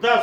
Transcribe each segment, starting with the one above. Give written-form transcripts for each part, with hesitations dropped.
10।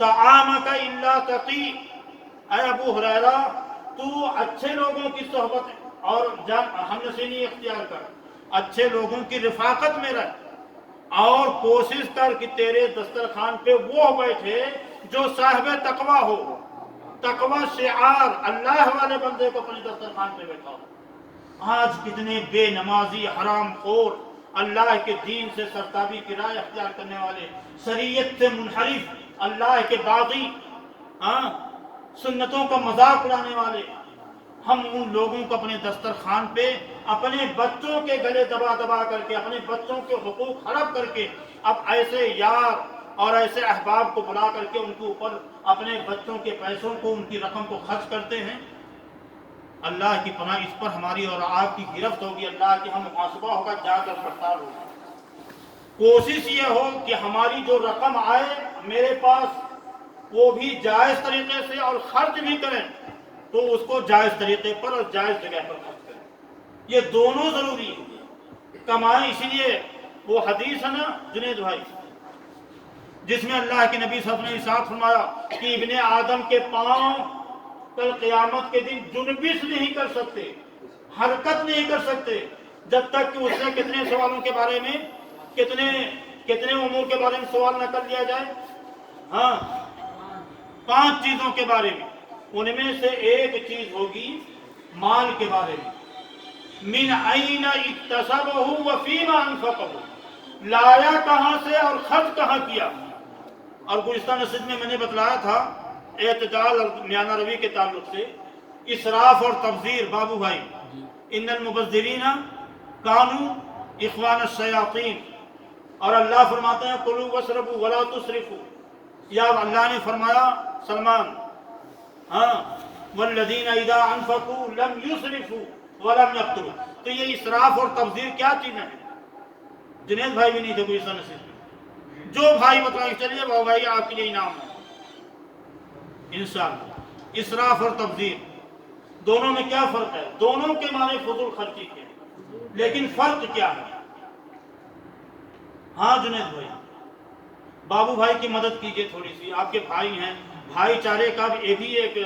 طعامک الا تقی، اے ابو ہریرہ تو اچھے لوگوں کی صحبت اور ہم نشینی اختیار کر، اچھے لوگوں کی رفاقت میں رہ، اور کوشش کر کہ تیرے دسترخوان پہ وہ بیٹھے جو صاحب تقوی ہو۔ تقوی شعار، اللہ والے بندے کو اپنے دسترخوان پہ بیٹھا ہو۔ آج کتنے بے نمازی، حرام خور، اللہ کے دین سے سرتابی کی رائے اختیار کرنے والے، شریعت سے منحرف، اللہ کے باغی، سنتوں کا مذاق اڑانے والے، ہم ان لوگوں کو اپنے دسترخوان پہ اپنے بچوں کے گلے دبا دبا کر کے، اپنے بچوں کے حقوق ہڑپ کر کے، اب ایسے یار اور ایسے احباب کو بلا کر کے ان کے اوپر اپنے بچوں کے پیسوں کو، ان کی رقم کو خرچ کرتے ہیں۔ اللہ کی پناہ، اس پر ہماری اور آپ کی گرفت ہوگی، اللہ کی ہم محاسبہ ہوگا، جا کر پڑتال ہوگا۔ کوشش یہ ہو کہ ہماری جو رقم آئے میرے پاس وہ بھی جائز طریقے سے، اور خرچ بھی کریں تو اس کو جائز طریقے پر اور جائز جگہ پر خرچ کریں، یہ دونوں ضروری ہے۔ کمائیں، اسی لیے وہ حدیث ہے نا جنید بھائی، جس میں اللہ کے نبی صلی اللہ علیہ وسلم نے ارشاد فرمایا کہ ابن آدم کے پاؤں کل قیامت کے دن جنبش نہیں کر سکتے، حرکت نہیں کر سکتے، جب تک کہ اس سے کتنے سوالوں کے بارے میں، کتنے امور کے بارے میں سوال نہ کر لیا جائے؟ ہاں، 5 چیزوں کے بارے میں، ان میں سے ایک چیز ہوگی مال کے بارے میں۔ من این اکتسبہ وفیما انفقہ، لایا کہاں سے اور خرچ کہاں کیا۔ اور گزشتہ نشست میں نے بتلایا تھا اعتدال اور میانہ روی کے تعلق سے، اسراف اور تبذیر۔ بابو بھائی، ان المبذرین کانوا اخوان الشیاطین، اور اللہ فرماتے ہیں کلوا واشربوا ولا تسرفوا، یا اللہ نے فرمایا سلمان، والذین اذا انفقوا لم یسرفوا ولم یقتروا، تو یہ اسراف اور تبذیر کیا چیزیں ہیں؟ جنید بھائی بھی نہیں تھے کوئی نصیب میں، جو بھائی بتائیں چلیے بابا بھائی آپ کے لیے انعام ہے انشاءاللہ۔ اسراف اور تبذیر دونوں میں کیا فرق ہے؟ دونوں کے معنی فضول خرچی کے، لیکن فرق کیا ہے؟ ہاں جنید بھائی، بابو بھائی کی مدد کیجئے تھوڑی سی، آپ کے بھائی ہیں، بھائی چارے کا بھی ایک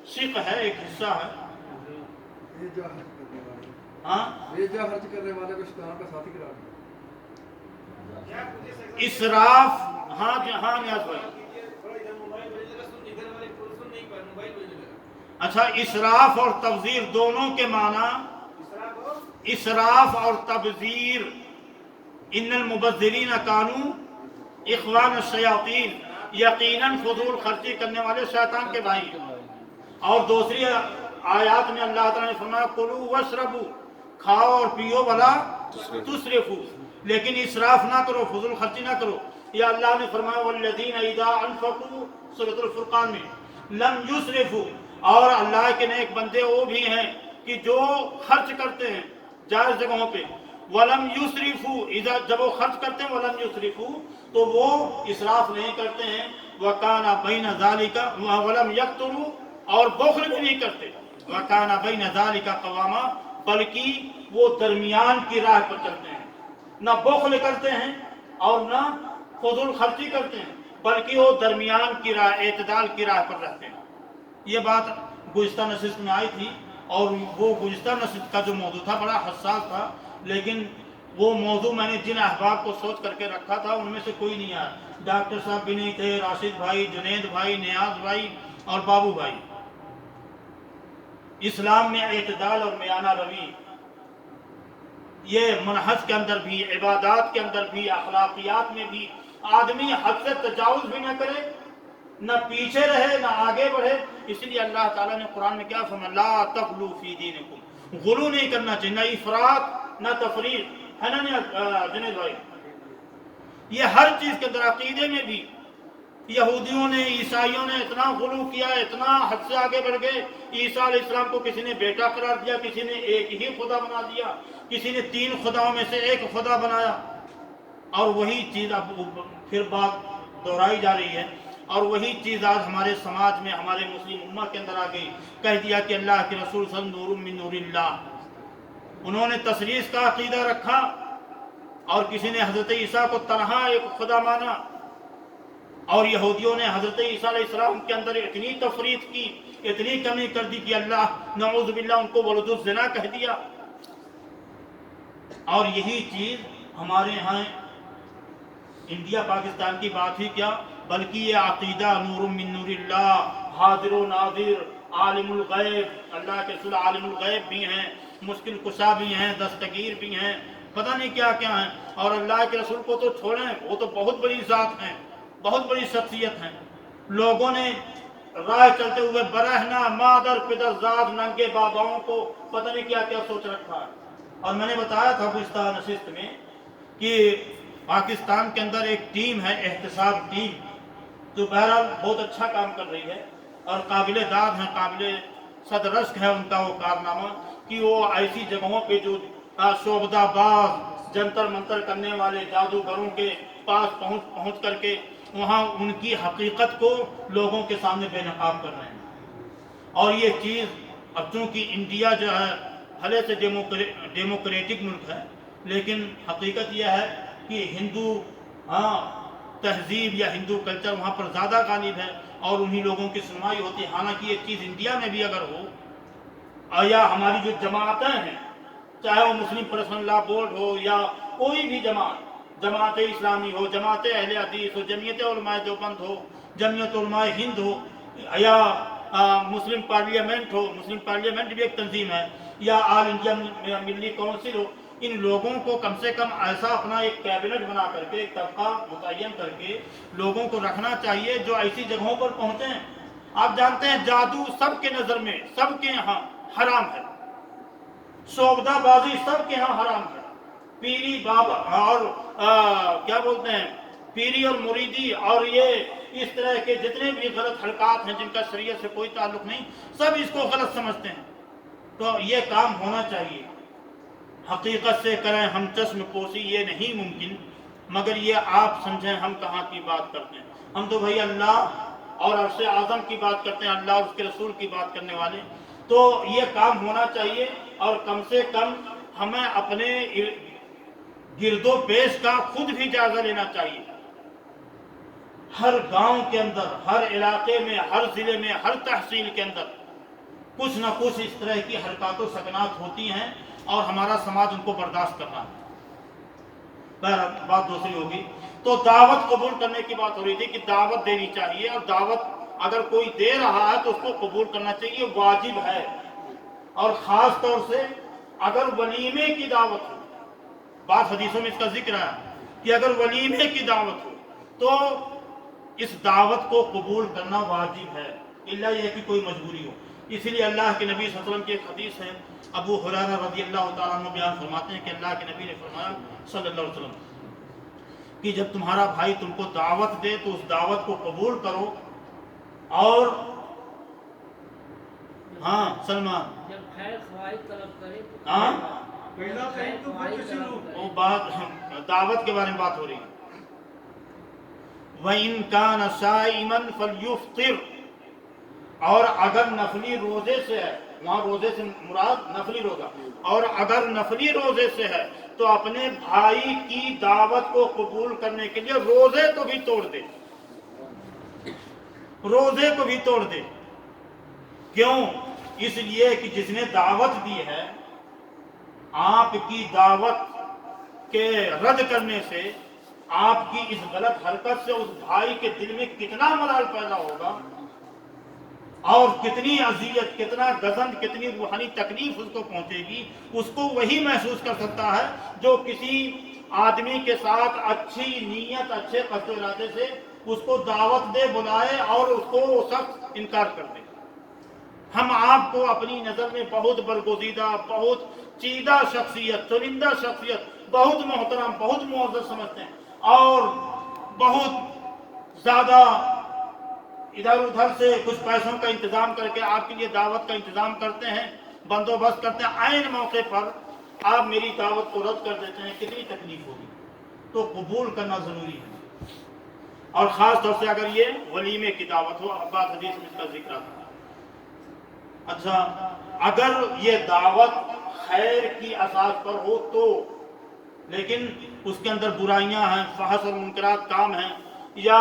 شق ہے، ایک حصہ ہے۔ ہاں، خرچ کرنے والے کو شیطان کا ساتھی قرار دیا۔ اسراف، ہاں نیاز بھائی، اچھا، اسراف اور تبذیر دونوں کے معنی، اسراف اور تبذیر، ان المبذرین کانوا اخوان الشیاطین، یقیناً فضول خرچی کرنے والے شیطان کے بھائی ہیں۔ اور دوسری آیات میں اللہ تعالیٰ نے فرمایا کلوا واشربوا، کھاؤ اور پیو ولا تسرفوا، لیکن اسراف نہ کرو، فضول خرچی نہ کرو۔ یا اللہ نے فرمایا والذین اذا انفقوا، سورۃ الفرقان میں، لم یسرفوا، اور اللہ کے نیک بندے وہ بھی ہیں کہ جو خرچ کرتے ہیں جائز جگہوں پہ، ولم یسرفوا، اذا جب وہ خرچ کرتے ہیں ولم یسرفوا تو وہ اسراف نہیں کرتے ہیں، وکان بین ذالک ولم یقتروا، اور بخل بھی نہیں کرتے، وکان بین ذالک قواما، بلکہ وہ درمیان کی راہ پر چلتے ہیں، نہ بخل کرتے ہیں اور نہ فضول خرچی کرتے ہیں، بلکہ وہ درمیان کی راہ، اعتدال کی راہ پر رہتے ہیں۔ یہ بات گزشتہ نشست میں آئی تھی، اور وہ گزشتہ نشست کا جو موضوع تھا بڑا حساس تھا، لیکن وہ موضوع میں نے جن احباب کو سوچ کر کے رکھا تھا ان میں سے کوئی نہیں آیا، ڈاکٹر صاحب بھی نہیں تھے، راشد بھائی، جنید بھائی، نیاز بھائی اور بابو بھائی۔ اسلام میں اعتدال اور میانہ روی، یہ منہج کے اندر بھی، عبادات کے اندر بھی، اخلاقیات میں بھی، آدمی حد سے تجاوز بھی نہ کرے، نہ پیچھے رہے نہ آگے بڑھے۔ اس لیے اللہ تعالیٰ نے قرآن میں کیا فرمایا، لا تغلو فی دینکم، غلو نہیں کرنا چاہیے، نہ افراط نہ تفریط، ہے نا جنید بھائی؟ یہ ہر چیز کے اندر، عقیدے میں بھی یہودیوں نے، عیسائیوں نے اتنا غلو کیا، اتنا حد سے آگے بڑھ گئے۔ عیسیٰ علیہ السلام کو کسی نے بیٹا قرار دیا، کسی نے ایک ہی خدا بنا دیا، کسی نے 3 خداؤں میں سے ایک خدا بنایا، اور وہی چیز اب پھر بات دہرائی جا رہی ہے، اور وہی چیز آج ہمارے سماج میں، ہمارے مسلم امہ کے اندر آ گئی۔ کہہ دیا کہ اللہ کے رسول صلی اللہ علیہ وسلم نور من نور اللہ، انہوں نے تثلیث کا عقیدہ رکھا، اور کسی نے حضرت عیسیٰ کو تنہا ایک خدا مانا، اور یہودیوں نے حضرت عیسیٰ علیہ السلام کے اندر اتنی تفریط کی، اتنی کمی کر دی کہ اللہ نعوذ باللہ ان کو ولد الزنا کہہ دیا۔ اور یہی چیز ہمارے ہاں انڈیا پاکستان کی بات ہی کیا، بلکہ یہ عقیدہ نور من نور اللہ، حاضر و ناظر، عالم الغیب، اللہ کے رسول عالم الغیب بھی ہیں، مشکل کشا بھی ہیں، دستگیر بھی ہیں، پتہ نہیں کیا کیا ہیں۔ اور اللہ کے رسول کو تو چھوڑیں، وہ تو بہت بڑی ذات ہیں، بہت بڑی شخصیت ہیں۔ لوگوں نے راہ چلتے ہوئے برہنہ مادر پدر زاد ننگے باباؤں کو پتہ نہیں کیا کیا سوچ رکھا ہے۔ اور میں نے بتایا تھا گزشتہ نشست میں کہ پاکستان کے اندر ایک ٹیم ہے، احتساب ٹیم، جو بہرحال بہت اچھا کام کر رہی ہے اور قابل داد ہیں، قابل صدرشک ہے ان کا وہ کارنامہ کہ وہ ایسی جگہوں پہ جو شعبدہ باز جنتر منتر کرنے والے جادوگروں کے پاس پہنچ کر کے وہاں ان کی حقیقت کو لوگوں کے سامنے بے نقاب کر رہے ہیں۔ اور یہ چیز اب چونکہ انڈیا جو ہے بھلے سے ڈیموکریٹک ملک ہے، لیکن حقیقت یہ ہے کہ ہندو تہذیب یا ہندو کلچر وہاں پر زیادہ غالب ہے اور انہی لوگوں کی سنوائی ہوتی ہے۔ حالانکہ یہ چیز انڈیا میں بھی اگر ہو، یا ہماری جو جماعتیں ہیں، چاہے وہ مسلم پرسنل لا بورڈ ہو یا کوئی بھی جماعت اسلامی ہو، جماعت اہل حدیث ہو، جمعیت علماء دیوبند ہو، جمعیت علماء ہند ہو، یا مسلم پارلیمنٹ ہو، مسلم پارلیمنٹ بھی ایک تنظیم ہے، یا آل انڈیا ملی کونسل ہو، ان لوگوں کو کم سے کم ایسا اپنا ایک کیبنٹ بنا کر کے، ایک طبقہ متعین کر کے لوگوں کو رکھنا چاہیے جو ایسی جگہوں پر پہنچے ہیں۔ آپ جانتے ہیں جادو سب کے نظر میں، سب کے یہاں حرام ہے، شعبدہ بازی سب کے ہاں حرام ہے، پیری بابا اور کیا بولتے ہیں پیری اور مریدی اور یہ اس طرح کے جتنے بھی غلط حرکات ہیں جن کا شریعت سے کوئی تعلق نہیں، سب اس کو غلط سمجھتے ہیں۔ تو یہ کام ہونا چاہیے، حقیقت سے کریں، ہم چشم پوشی یہ نہیں ممکن، مگر یہ آپ سمجھیں ہم کہاں کی بات کرتے ہیں۔ ہم تو بھائی اللہ اور عرش اعظم کی بات کرتے ہیں، اللہ اور اس کے رسول کی بات کرنے والے۔ تو یہ کام ہونا چاہیے اور کم سے کم ہمیں اپنے گرد و پیش کا خود بھی جائزہ لینا چاہیے۔ ہر گاؤں کے اندر، ہر علاقے میں، ہر ضلع میں، ہر تحصیل کے اندر کچھ نہ کچھ اس طرح کی حرکات و سکنات ہوتی ہیں اور ہمارا سماج ان کو برداشت کرنا ہے۔ بات دوسری ہوگی تو دعوت قبول کرنے کی بات ہو رہی تھی کہ دعوت دینی چاہیے، اور دعوت اگر کوئی دے رہا ہے تو اس کو قبول کرنا چاہیے، واجب ہے۔ اور خاص طور سے اگر ولیمے کی دعوت ہو، بات حدیثوں میں اس کا ذکر ہے کہ اگر ولیمے کی دعوت ہو تو اس دعوت کو قبول کرنا واجب ہے، الا یہ کہ کوئی مجبوری ہو۔ اسی لیے اللہ کے نبی صلی اللہ علیہ وسلم کی ایک حدیث ہے، ابو ہریرہ رضی اللہ تعالیٰ عنہ بیان فرماتے ہیں کہ اللہ کے نبی نے فرمایا صلی اللہ علیہ وسلم کہ جب تمہارا بھائی تم کو دعوت دے تو اس دعوت کو قبول کرو، اور ہاں سلمان جب خیر خواہی طلب کرے تو ہاں پہلا خیر تو پھر کسی لوگ وہ بات دعوت کے بارے میں بات ہو رہی ہے۔ وَإِن كَانَ صَائِمًا فَلْيُفْطِرْ، اور اگر نفلی روزے سے ہے، وہاں روزے سے مراد نفلی روزہ، اور اگر نفلی روزے سے ہے تو اپنے بھائی کی دعوت کو قبول کرنے کے لیے روزے کو بھی توڑ دے، روزے کو بھی توڑ دے۔ کیوں؟ اس لیے کہ جس نے دعوت دی ہے، آپ کی دعوت کے رد کرنے سے، آپ کی اس غلط حرکت سے اس بھائی کے دل میں کتنا ملال پیدا ہوگا اور کتنی اذیت، کتنا غضب، کتنی روحانی تکلیف اس کو پہنچے گی، اس کو وہی محسوس کر سکتا ہے جو کسی آدمی کے ساتھ اچھی نیت، اچھے قصد و ارادے سے اس کو دعوت دے، بلائے اور اس کو وہ شخص انکار کر دے۔ ہم آپ کو اپنی نظر میں بہت برگزیدہ، بہت چیدہ شخصیت، چنندہ شخصیت، بہت محترم، بہت معزز سمجھتے ہیں، اور بہت زیادہ ادھر ادھر سے کچھ پیسوں کا انتظام کر کے آپ کے لیے دعوت کا انتظام کرتے ہیں، بندوبست کرتے ہیں، عین موقع پر آپ میری دعوت کو رد کر دیتے ہیں، کتنی تکلیف ہوگی۔ تو قبول کرنا ضروری ہے، اور خاص طور سے اگر یہ ولیمے کی دعوت ہو، بات حدیث میں اس کا ذکر آتا ہے۔ اچھا، اگر یہ دعوت خیر کی اساس پر ہو تو، لیکن اس کے اندر برائیاں ہیں، فحش اور منکرات کام ہیں، یا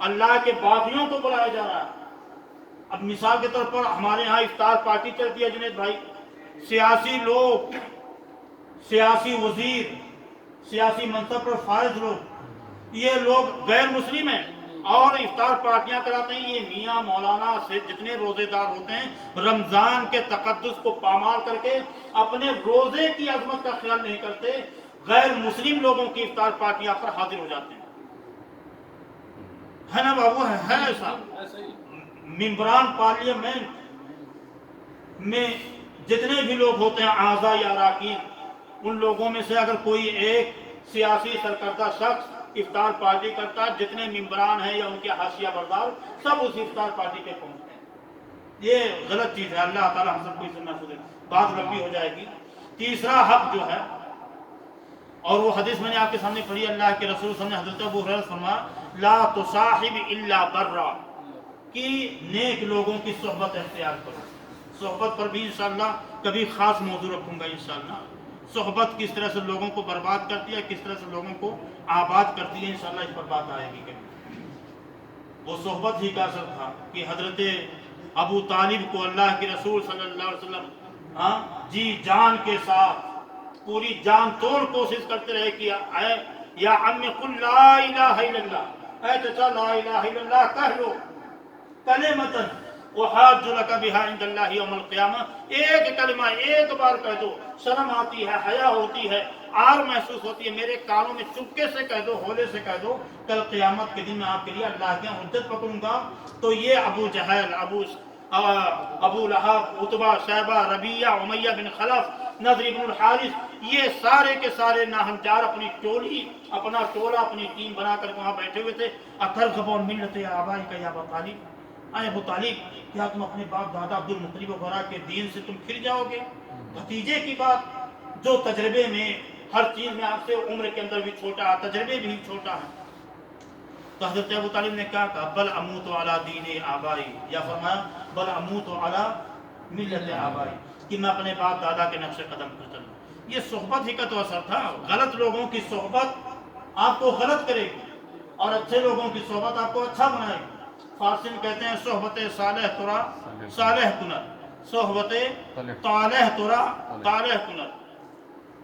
اللہ کے باغیوں کو بلایا جا رہا ہے۔ اب مثال کے طور پر ہمارے ہاں افطار پارٹی چلتی ہے جنید بھائی، سیاسی لوگ، سیاسی وزیر، سیاسی منصب پر فائز لوگ، یہ لوگ غیر مسلم ہیں اور افطار پارٹیاں کراتے ہیں۔ یہ میاں مولانا سے جتنے روزے دار ہوتے ہیں رمضان کے تقدس کو پامال کر کے اپنے روزے کی عظمت کا خیال نہیں کرتے، غیر مسلم لوگوں کی افطار پارٹیاں پر حاضر ہو جاتے ہیں۔ ہے نا بابو، ہے ایسا؟ ممبران پارلیمنٹ میں جتنے بھی لوگ ہوتے ہیں اعضاء یا اراکین، ان لوگوں میں سے اگر کوئی ایک سیاسی سرکردہ شخص افطار پارٹی کرتا ہے، جتنے ممبران ہیں یا ان کے حاشیہ بردار سب اس افطار پارٹی پہ پہنچتے ہیں۔ یہ غلط چیز ہے، اللہ تعالیٰ ہم سب کو اس سے محفوظ رکھے۔ بات لمبی ہو جائے گی۔ تیسرا حق جو ہے، اور وہ حدیث میں نے آپ کے سامنے پڑھی، اللہ کے رسول صلی اللہ علیہ وسلم نے حضرت ابو ہریرہ فرمایا لا تصاحب الا برا، کہ نیک لوگوں کی صحبت اختیار کرو۔ صحبت پر بھی انشاءاللہ کبھی خاص موضوع رکھوں گا انشاءاللہ۔ صحبت کس طرح سے لوگوں کو برباد کرتی ہے، کس طرح سے لوگوں کو آباد کرتی ہے، انشاءاللہ اس پر بات آئے گی کبھی۔ وہ صحبت ہی کا اثر تھا کہ حضرت ابو طالب کو اللہ کے رسول صلی اللہ علیہ وسلم جی جان کے ساتھ پوری جان توڑ کوشش کرتے رہے کہ اے یا عم قل لا الہ الا اللہ، اے چچا لا الہ الا اللہ کہہ لو، کلمۃ احاج لک بہا عند اللہ یوم القیامہ، ایک کلمہ ایک بار کہہ دو، شرم آتی ہے، حیا ہوتی ہے، آر محسوس ہوتی ہے، میرے کانوں میں چپکے سے کہہ دو، ہولے سے کہہ دو، کل قیامت کے دن میں آپ کے لیے اللہ کے حجت پکڑوں گا۔ تو یہ ابو جہل، ابو لہب، عتبہ، شیبہ، ربیعہ، امیہ بن خلف، نضر بن الحارث، یہ سارے کے سارے ناہنجار اپنی ٹولی، اپنا ٹولہ، اپنی ٹیم بنا کر وہاں بیٹھے ہوئے تھے۔ اترغبون ملت آبائک یا ابا طالب، اے ابو طالب کیا تم اپنے باپ دادا عبد المطلب وغیرہ کے دین سے تم پھر جاؤ گے؟ بھتیجے کی بات جو تجربے میں ہر چیز میں آپ سے عمر کے اندر بھی چھوٹا ہے، تجربے بھی چھوٹا ہے۔ تو حضرت ابو طالب نے کیا کہا؟ بل اموت علی دین آبائی، یا فرمایا بل اموت علی ملت آبائی، کہ میں اپنے باپ دادا کے نقش قدم پر چلوں۔ یہ صحبت ہی کا تو اثر تھا۔ غلط لوگوں کی صحبت آپ کو غلط کرے گی اور اچھے لوگوں کی صحبت آپ کو اچھا بنائے گی۔ فارسی میں کہتے ہیں صحبت صالح ترا صالح کنر، صحبت طالح ترا طالح کنر،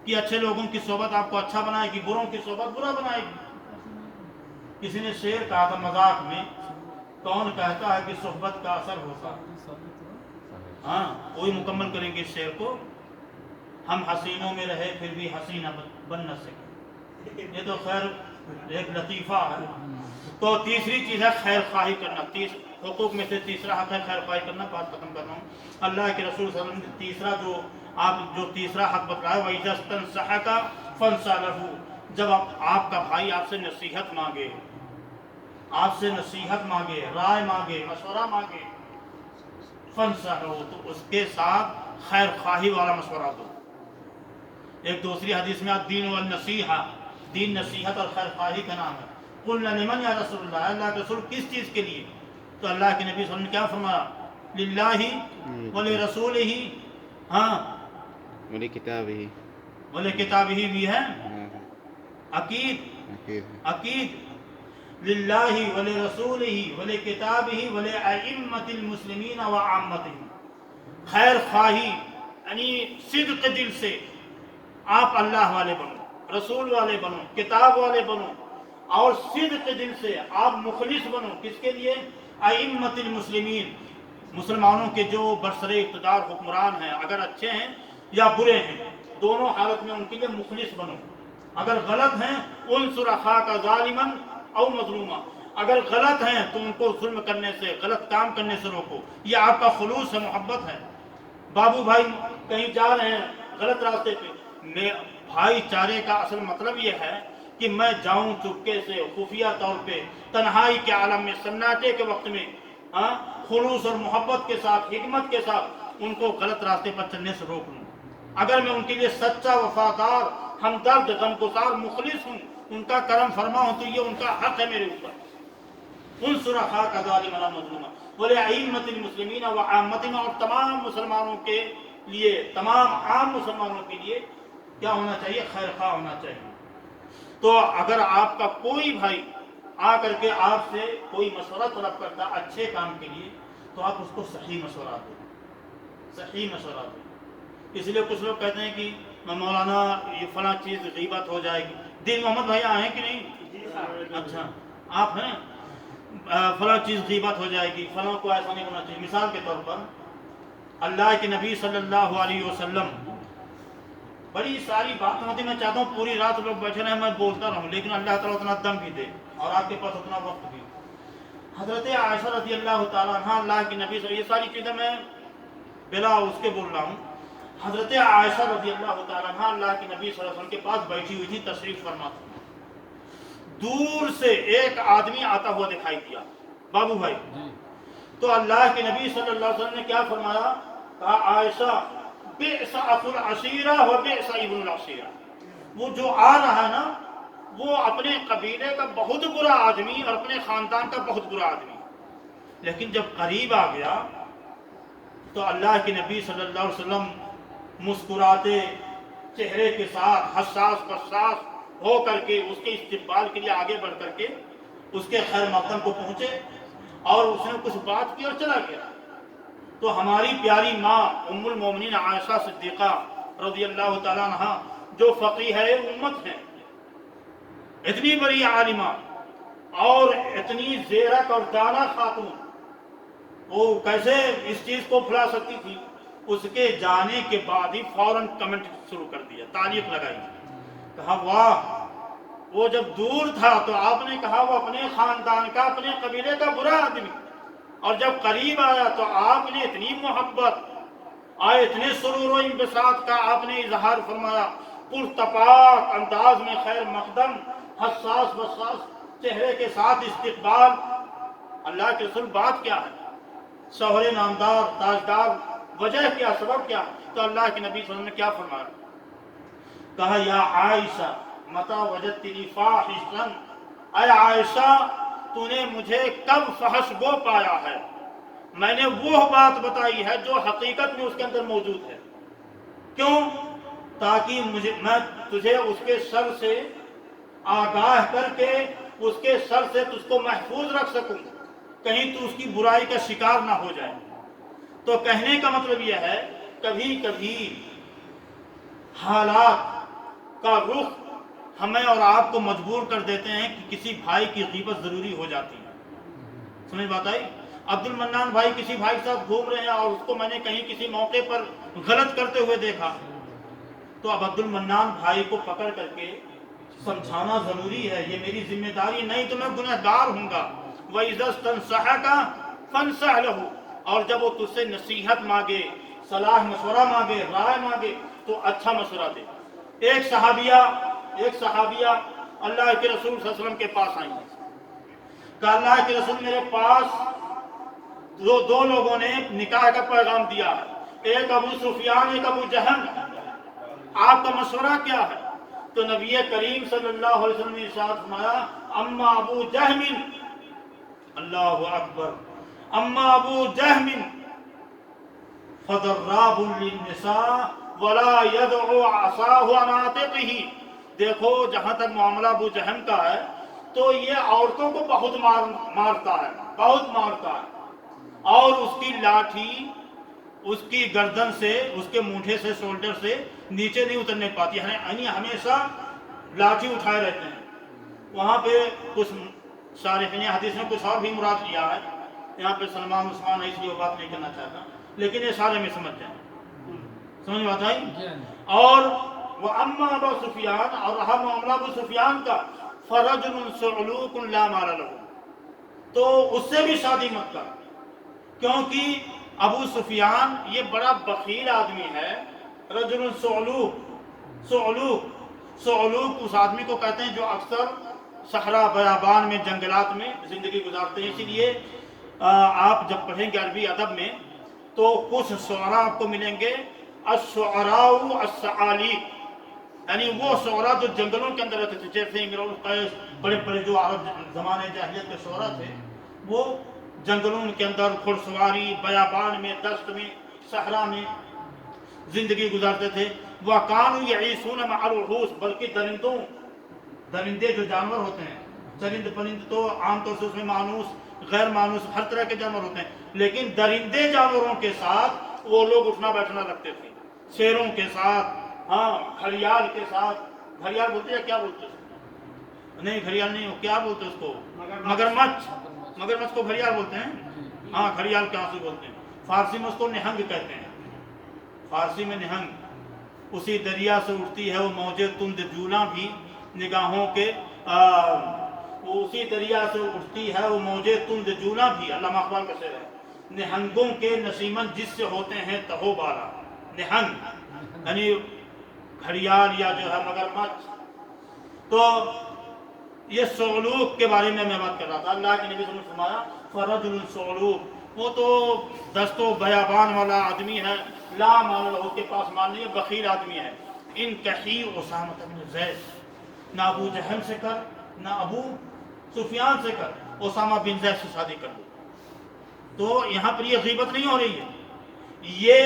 کہ اچھے لوگوں کی صحبت آپ کو اچھا بنائے گی، بروں کی صحبت برا بنائے گی۔ کسی نے شعر کہا تھا مذاق میں، کون کہتا ہے کہ صحبت کا اثر ہوتا؟ ہاں، وہی مکمل کریں گے اس شعر کو۔ ہم حسینوں میں رہے پھر بھی حسینہ بن نہ سکے۔ یہ تو خیر ایک لطیفہ ہے۔ تو تیسری چیز ہے خیر خواہی کرنا۔ حقوق میں سے تیسرا حق ہے خیر خواہی کرنا۔ بات ختم کر رہا ہوں۔ اللہ کے رسول صلی اللہ علیہ وسلم نے تیسرا حق بتلایا، وَإِذَا اسْتَنصَحَكَ فَانصَحْ لَهُ، جب آپ کا بھائی آپ سے نصیحت مانگے، آپ سے نصیحت مانگے، رائے مانگے، مشورہ مانگے، فَانصَحْ لَهُ، تو اس کے ساتھ خیر خواہی والا مشورہ دو۔ ایک دوسری حدیث میں الدین والنصیحہ، دین نصیحت اور خیر خواہی کا نام ہے۔ قلنا لمن یا رسول اللہ، اللہ کے رسول کس چیز کے لیے؟ تو اللہ کے نبی صلی اللہ علیہ وسلم نے کیا فرمایا؟ للہ ولرسولہ، ہاں ولکتابہ، ولکتابہ بھی ہے، عقید للہ ولرسولہ ولکتابہ ولائمۃ المسلمین وعامتہم، خیر خواہی یعنی صدق دل سے آپ اللہ والے بنو، رسول والے بنو، کتاب والے بنو، اور صدق دل سے آپ مخلص بنو۔ کس کے لیے؟ ائمۃ المسلمین، مسلمانوں کے جو برسر اقتدار حکمران ہیں، اگر اچھے ہیں یا برے ہیں، دونوں حالت میں ان کے لیے مخلص بنو۔ اگر غلط ہیں انصر اخاک ظالما او مظلوما، اگر غلط ہیں تو ان کو ظلم کرنے سے، غلط کام کرنے سے روکو۔ یہ آپ کا خلوص ہے، محبت ہے۔ بابو بھائی کہیں جا رہے ہیں غلط راستے پہ، بھائی چارے کا اصل مطلب یہ ہے کہ میں جاؤں چپکے سے، خفیہ طور پہ، تنہائی کے عالم میں، سناٹے کے وقت میں، خلوص اور محبت کے ساتھ، حکمت کے ساتھ ان کو غلط راستے پر چلنے سے روک لوں۔ اگر میں ان کے لیے سچا، وفادار، ہمدرد، غمگسار، مخلص ہوں، ان کا کرم فرما ہوں، تو یہ ان کا حق ہے میرے اوپر۔ انصر اخاک ظالما او مظلوما ولائمۃ المسلمین وعامتہم، اور تمام مسلمانوں کے لیے، تمام عام مسلمانوں کے لیے کیا ہونا چاہیے؟ خیر خواہ ہونا چاہیے۔ تو اگر آپ کا کوئی بھائی آ کر کے آپ سے کوئی مشورہ طلب کرتا اچھے کام کے لیے تو آپ اس کو صحیح مشورہ دیں، صحیح مشورہ دیں۔ اس لیے کچھ لوگ کہتے ہیں کہ مولانا یہ فلاں چیز غیبت ہو جائے گی۔ دین محمد بھائی آئے کہ نہیں؟ اچھا آپ ہیں، فلاں چیز غیبت ہو جائے گی، فلاں کو ایسا نہیں ہونا چاہیے۔ مثال کے طور پر اللہ کے نبی صلی اللہ علیہ وسلم، بڑی ساری باتیں ہوتی، میں چاہتا ہوں پوری رات لوگ بیٹھے رہے میں بولتا رہوں، لیکن اللہ تعالیٰ اتنا دم بھی دے اور آپ کے پاس اتنا وقت بھی۔ حضرت عائشہ رضی اللہ تعالیٰ عنہ اللہ کے نبی صلی، یہ ساری چیزیں میں بلا اس کے بول رہا ہوں۔ حضرت عائشہ رضی اللہ تعالیٰ عنہ اللہ کے نبی صلی اللہ علیہ وسلم کے پاس بیٹھی ہوئی تھی، تشریف فرما تھی۔ دور سے ایک آدمی آتا ہوا دکھائی دیا، بابو بھائی، تو اللہ کے نبی صلی اللہ علیہ وسلم نے کیا فرمایا؟ کہا عائشہ بئس اخو العشیرہ و بئس ابن العشیرہ، وہ جو آ رہا ہے نا وہ اپنے قبیلے کا بہت برا آدمی اور اپنے خاندان کا بہت برا آدمی، لیکن جب قریب آ گیا تو اللہ کے نبی صلی اللہ علیہ وسلم مسکراتے چہرے کے ساتھ حساس بساس ہو کر کے اس کے استقبال کے لیے آگے بڑھ کر کے اس کے خیر مقدم کو پہنچے اور اس نے کچھ بات کی اور چلا گیا۔ تو ہماری پیاری ماں ام المومنین عائشہ صدیقہ رضی اللہ تعالیٰ عنہ جو فقیہ ہے امت ہیں، اتنی بڑی عالمہ اور اتنی زیرک اور دانا خاتون، وہ کیسے اس چیز کو بھلا سکتی تھی؟ اس کے جانے کے بعد ہی فوراً کمنٹ شروع کر دیا، تعلیق لگائی، کہا واہ، وہ جب دور تھا تو آپ نے کہا وہ اپنے خاندان کا اپنے قبیلے کا برا آدمی، اور جب قریب آیا تو آپ نے اتنی محبت اور اتنے سرور و انبساط کا آپ نے اظہار فرمایا، پرتپاک انداز میں خیر مقدم، حساس بساس چہرے کے ساتھ استقبال۔ اللہ کے رسول بات کیا ہے؟ شوہر نامدار تاجدار، وجہ کیا، سبب کیا؟ تو اللہ کے نبی صلی اللہ علیہ وسلم نے کیا فرمایا؟ کہا یا عائشہ متی وجدتنی فاحشا، اے عائشہ تو نے مجھے کب فحش گو پایا ہے؟ میں نے وہ بات بتائی ہے جو حقیقت میں اس کے اندر موجود ہے۔ کیوں؟ تاکہ میں تجھے اس کے شر سے آگاہ کر کے اس کے شر سے تجھ کو محفوظ رکھ سکوں، کہیں تو اس کی برائی کا شکار نہ ہو جائے۔ تو کہنے کا مطلب یہ ہے کبھی کبھی حالات کا رخ ہمیں اور آپ کو مجبور کر دیتے ہیں کہ کسی بھائی کی غیبت ضروری ہو جاتی ہے۔ سمجھ بات آئی؟ عبد المنان بھائی کسی بھائی کے ساتھ گھوم رہے ہیں اور اس کو میں نے کہیں کسی موقع پر غلط کرتے ہوئے دیکھا، تو اب عبد المنان بھائی کو پکڑ کر کے سمجھانا ضروری ہے، یہ میری ذمہ داری، نہیں تو میں گنہگار ہوں گا۔ وَإِذَا اسْتَنصَحَكَ فَانصَحْ لَهُ، اور جب وہ تجھ سے نصیحت مانگے، صلاح مشورہ مانگے، رائے مانگے تو اچھا مشورہ دے۔ ایک صحابیہ اللہ کے رسول صلی اللہ علیہ وسلم کے پاس آئی، کہ اللہ کے رسول میرے پاس دو لوگوں نے نکاح کا پیغام دیا ہے، ایک ابو سفیان ایک ابو جہل، آپ کا مشورہ کیا ہے؟ تو نبی کریم صلی اللہ علیہ وسلم نے ارشاد فرمایا اما ابو جہم، اللہ اکبر، اما ابو جہم فضراب للنساء ولا يدعو عصاه عن عاتقه۔ دیکھو جہاں تک معاملہ ابو جہم کا ہے تو یہ عورتوں کو بہت مارتا ہے اور اس کی لاٹھی اس کی گردن سے، اس کے مونڈھے سے، شولڈر سے نیچے نہیں اترنے پاتی، یعنی ہمیشہ لاٹھی اٹھائے رہتے ہیں۔ وہاں پہ کچھ شارحین حدیث نے کچھ اور بھی مراد لیا ہے، یہاں پہ سلمان عثمان ہے اس لیے وہ بات نہیں کرنا چاہتا، لیکن یہ سارے میں سمجھ جائیں، سمجھ بات آئی؟ اور وہ اما ابو سفیان، اور رہا معاملہ ابو سفیان کا، فرجل صعلوک لا مال له، تو اس سے بھی شادی مت کر، کیونکہ ابو سفیان یہ بڑا بخیل آدمی ہے۔ رجل صعلوک اس آدمی کو کہتے ہیں جو اکثر صحرا بیابان میں، جنگلات میں زندگی گزارتے ہیں۔ اسی لیے آپ جب پڑھیں گے عربی ادب میں تو کچھ شعراء آپ کو ملیں گے، الشعراء الثعالب، یعنی وہ شعراء جو جنگلوں کے اندر رہتے تھے، جیسے امرؤ القیس، بڑے بڑے جو عرب زمانے جاہلیت کے شعراء تھے، وہ جنگلوں کے اندر گھڑ سواری، بیابان میں، دشت میں، صحرا میں زندگی گزارتے تھے۔ وَكَانُوا يَعِيشُونَ مَعَ الْوُحُوشِ، بلکہ درندے جو جانور ہوتے ہیں چرند پرند تو عام طور سے اس میں مانوس غیر مانوس ہر طرح کے جانور ہوتے ہیں، لیکن درندے جانوروں کے ساتھ وہ لوگ اٹھنا بیٹھنا رکھتے تھے، شیروں کے ساتھ، ہاں گھڑیال کے ساتھ، گھڑیال بولتے ہیں کیا بولتے ہیں؟ نہیں گھڑیال نہیں، کیا بولتے ہیں اس کو؟ مگرمچھ، مگرمچھ کو گھڑیال بولتے ہیں، ہاں گھڑیال کے آنسو بولتے ہیں، فارسی میں اس کو نہنگ کہتے ہیں، فارسی میں نہنگ۔ اسی دریا سے اٹھتی ہے وہ موج تند جولاں بھی نگاہوں کے اسی دریا سے اٹھتی ہے وہ موج تند جولاں بھی، علامہ اقبال کا شعر ہے، نہنگوں کے نشیمن جس سے ہوتے ہیں تہو بالا، نہنگ یعنی گھڑیال یا جو ہے مگرمچھ۔ تو یہ صعلوک کے بارے میں بات کر رہا تھا، اللہ کے نبی صلی اللہ علیہ وسلم نے فرمایا فرجل صعلوک، وہ تو دست و بیابان والا آدمی ہے، لا مال لہو، کے پاس مال نہیں ہے، بخیل آدمی ہے، ان کحی اسامہ بن زید، نہ ابو جہل سے کر نہ ابو سفیان سے کر، اسامہ بن زید سے شادی کر لو۔ تو یہاں پر یہ غیبت نہیں ہو رہی ہے، یہ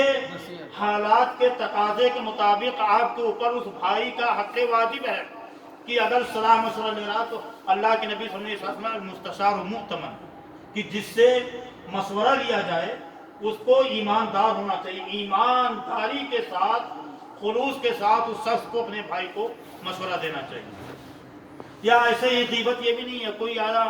حالات کے تقاضے کے مطابق آپ کے اوپر اس بھائی کا حق واجب ہے کہ اگر سلام مشورہ لے رہا تو اللہ کے نبی صلی اللہ علیہ وسلم المستشار و مؤتمن، کہ جس سے مشورہ لیا جائے اس کو ایماندار ہونا چاہیے، ایمانداری کے ساتھ خلوص کے ساتھ اس شخص کو اپنے بھائی کو مشورہ دینا چاہیے۔ یا ایسے ہی غیبت یہ بھی نہیں ہے، کوئی آیا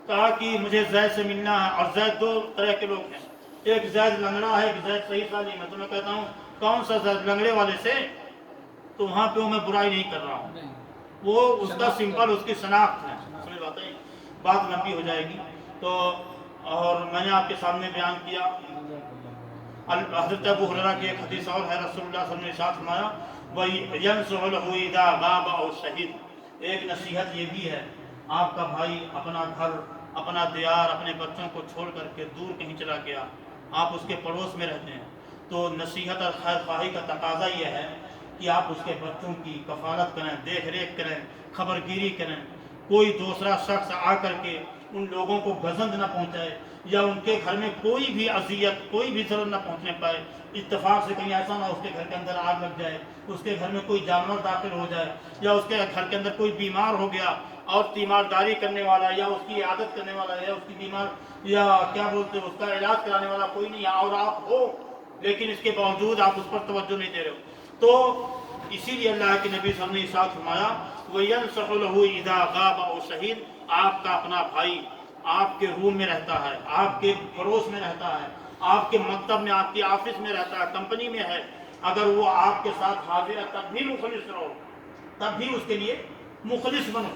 کہا کہ مجھے زید سے ملنا ہے، اور زید دو طرح کے لوگ ہیں، ایک زید لنگڑا ہے، ایک زید صحیح سالم ہے، تو میں کہتا ہوں کون سا زید؟ لنگڑے والے سے، تو وہاں پہ میں برائی نہیں کر رہا ہوں، وہ اس کا سمپل اس کی شناخت ہے، سمجھ بات ہے، بات لمبی ہو جائے گی۔ تو اور میں نے آپ کے سامنے بیان کیا حضرت ابو ہریرہ کی ایک حدیث اور ہے، رسول اللہ صلی اللہ علیہ وسلم نے ارشاد فرمایا وَيَنْصُحُ لَهُ إِذَا غَابَ أَوْ شَهِدَ، ایک نصیحت یہ بھی ہے، آپ کا بھائی اپنا گھر، اپنا دیار، اپنے بچوں کو چھوڑ کر کے دور کہیں چلا گیا، آپ اس کے پڑوس میں رہتے ہیں، تو نصیحت اور خیر خواہی کا تقاضا یہ ہے کہ آپ اس کے بچوں کی کفالت کریں، دیکھ ریکھ کریں، خبر گیری کریں، کوئی دوسرا شخص آ کر کے ان لوگوں کو گزند نہ پہنچائے، یا ان کے گھر میں کوئی بھی اذیت، کوئی بھی ضرر نہ پہنچنے پائے، اتفاق سے کہیں ایسا نہ اس کے گھر کے اندر آگ لگ جائے، اس کے گھر میں کوئی جانور داخل ہو جائے، یا اس کے گھر کے اندر کوئی بیمار ہو گیا اور تیمارداری کرنے والا یا اس کی عادت کرنے والا یا اس کی بیمار یا کیا بولتے ہیں اس کا علاج کرانے والا کوئی نہیں ہے، اور آپ ہو لیکن اس کے باوجود آپ اس پر توجہ نہیں دے رہے ہو، تو اسی لیے اللہ کے نبی صلی اللہ علیہ وسلم نے ارشاد فرمایا وَيَنْصُحُ لَهُ إِذَا غَابَ أَوْ شَهِدَ، آپ کا اپنا بھائی آپ کے روم میں رہتا ہے، آپ کے پڑوس میں رہتا ہے، آپ کے مکتب میں، آپ کی آفس میں رہتا ہے، کمپنی میں ہے، اگر وہ آپ کے ساتھ حاضر ہے تب بھی مخلص رہو، تب بھی اس کے لیے مخلص بنو،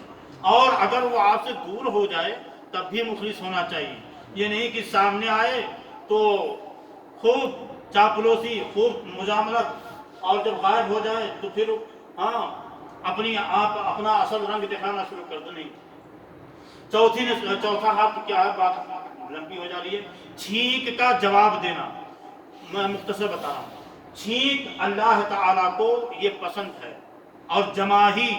اور اگر وہ آپ سے دور ہو جائے تب بھی مخلص ہونا چاہیے، یہ نہیں کہ سامنے آئے تو خوب چاپلوسی، خوب مجاملت، اور جب غائب ہو جائے تو پھر ہاں اپنا اصل رنگ دکھانا شروع کر دو، نہیں۔ چوتھا حق کیا ہے، بات لمبی ہو جا رہی ہے، چھینک کا جواب دینا، میں مختصر بتا رہا ہوں، چھینک اللہ تعالیٰ کو یہ پسند ہے، اور جماہی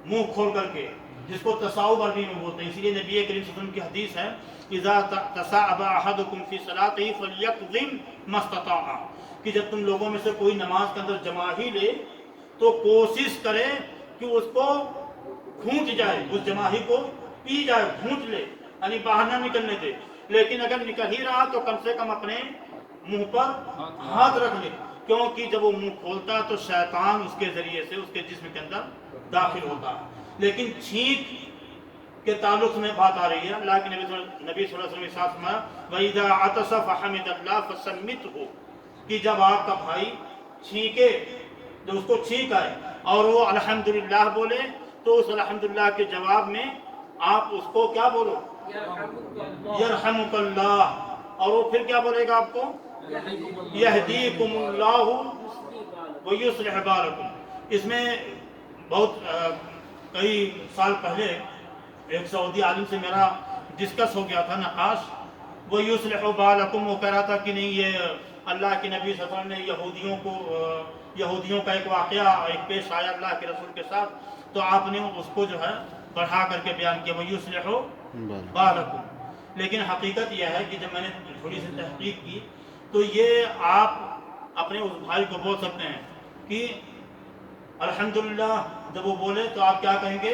منہ کھول کر کے، جس کو تصاؤب عربی میں بولتے ہیں، اسی لیے نبی کریم صلی اللہ علیہ وسلم کی حدیث ہے اذا تصاعب احدکم فی صلاته فلیقضم ما استطاع، کہ جب تم لوگوں میں سے کوئی نماز کے اندر جماہی لے تو کوشش کرے کہ اس کو گھونٹ جائے، اس جماہی کو پی جائے، گھونٹ لے، یعنی باہر نہ نکلنے دے، لیکن اگر نکل ہی رہا تو کم سے کم اپنے منہ پر ہاتھ رکھ لے، کیونکہ جب وہ منہ کھولتا تو شیطان اس کے ذریعے سے اس کے جسم کے اندر داخل ہوتا ہے۔ لیکن چھینک کے تعلق میں بات آ رہی ہے، اللہ کے نبی صلی اللہ علیہ وسلم نے ساتھ فرمایا وَإِذَا عَطَسَ فَحَمِدَ اللَّهَ فَسَمِّتْهُ، کہ جب آپ کا بھائی چھینکے، جو اس کو چھینک آئے اور وہ الحمدللہ بولے تو اس الحمدللہ کے جواب میں آپ اس کو کیا بولو، یرحمک اللہ، اور وہ پھر کیا بولے گا آپ کو، یہدیکم اللہ ویصلح بالکم۔ اس میں بہت کئی سال پہلے ایک سعودی عالم سے میرا ڈسکس ہو گیا تھا، نقاش، ویصلح بالکم، وہ کہہ رہا تھا کہ نہیں یہ اللہ کے نبی صلی اللہ علیہ وسلم نے یہودیوں کا ایک واقعہ ایک پیش آیا اللہ کے رسول کے ساتھ، تو آپ نے اس کو جو ہے بڑھا کر کے بیان کیا وَيُصْلِحُ بَالَكُمْ، لیکن حقیقت یہ ہے کہ جب میں نے تھوڑی سی تحقیق کی تو یہ آپ اپنے اس بھائی کو بول سکتے ہیں کہ الحمدللہ، جب وہ بولے تو آپ کیا کہیں گے،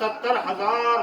70,000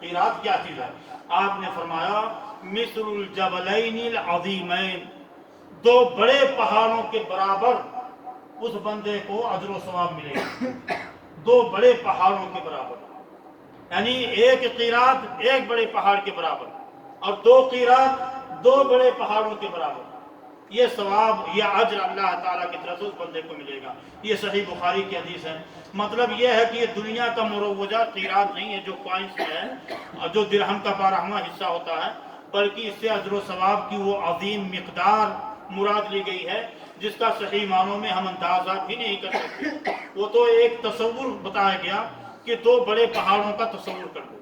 قیرات کیا چیز ہے؟ آپ نے فرمایا مثل الجبلین العظیمین، دو بڑے پہاڑوں کے برابر اس بندے کو اجر و ثواب ملے گا، دو بڑے پہاڑوں کے برابر، یعنی ایک قیرات ایک بڑے پہاڑ کے برابر اور دو قیرات دو بڑے پہاڑوں کے برابر، یہ ثواب یہ اجر اللہ تعالیٰ کی طرف سے اس بندے کو ملے گا۔ یہ صحیح بخاری کی حدیث ہے۔ مطلب یہ ہے کہ یہ دنیا کا مروجہ قیرات نہیں ہے جو کوائنس میں ہے، جو درہم کا 12واں حصہ ہوتا ہے، بلکہ اس سے اجر و ثواب کی وہ عظیم مقدار مراد لی گئی ہے جس کا صحیح معنوں میں ہم اندازہ بھی نہیں کر سکتے۔ وہ تو ایک تصور بتایا گیا کہ دو بڑے پہاڑوں کا تصور کر دو۔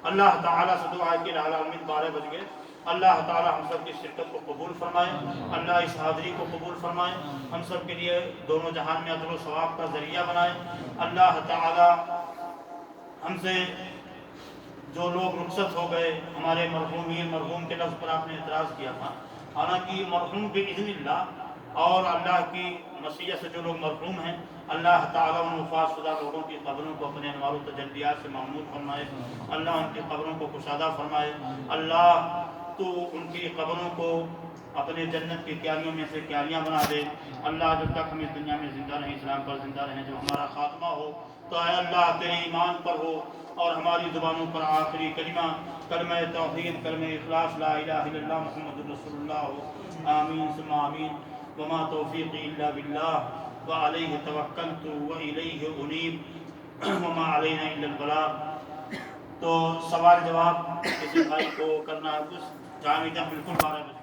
اللہ تعالیٰ سے دعا ہے کہ العالمین 12 بج گئے، اللہ تعالیٰ ہم سب کی شرکت کو قبول فرمائے، اللہ اس حاضری کو قبول فرمائے، ہم سب کے لیے دونوں جہان میں اجر و ثواب کا ذریعہ بنائے۔ اللہ تعالیٰ ہم سے جو لوگ رخصت ہو گئے، ہمارے مرحوم کے لفظ پر آپ نے اعتراض کیا تھا، حالانکہ مرحوم باذن اللہ اور اللہ کی مشیت سے جو لوگ مرحوم ہیں، اللہ تعالیٰ ان وفات شدہ لوگوں کی قبروں کو اپنے انوار و تجلیات سے معمور فرمائے، اللہ ان کی قبروں کو کشادہ فرمائے، اللہ تو ان کی قبروں کو اپنے جنت کی کیاریوں میں سے کیاریاں بنا دے۔ اللہ جب تک ہم اس دنیا میں زندہ رہیں، اسلام پر زندہ رہیں، جب ہمارا خاتمہ ہو تو اے اللہ تیرے ایمان پر ہو اور ہماری زبانوں پر آخری کلمہ کلمہ توحید، کلمہ اخلاص، لا الہ الا اللہ محمد رسول اللہ ہو۔ آمین ثم آمین۔ وما توفیقی الا باللہ وعلیہ توکلت والیہ انیب وما علینا الا البلاغ۔ تو سوال جواب کسی بھائی کو کرنا ہے کچھ، جامعہ بالکل 12 بجے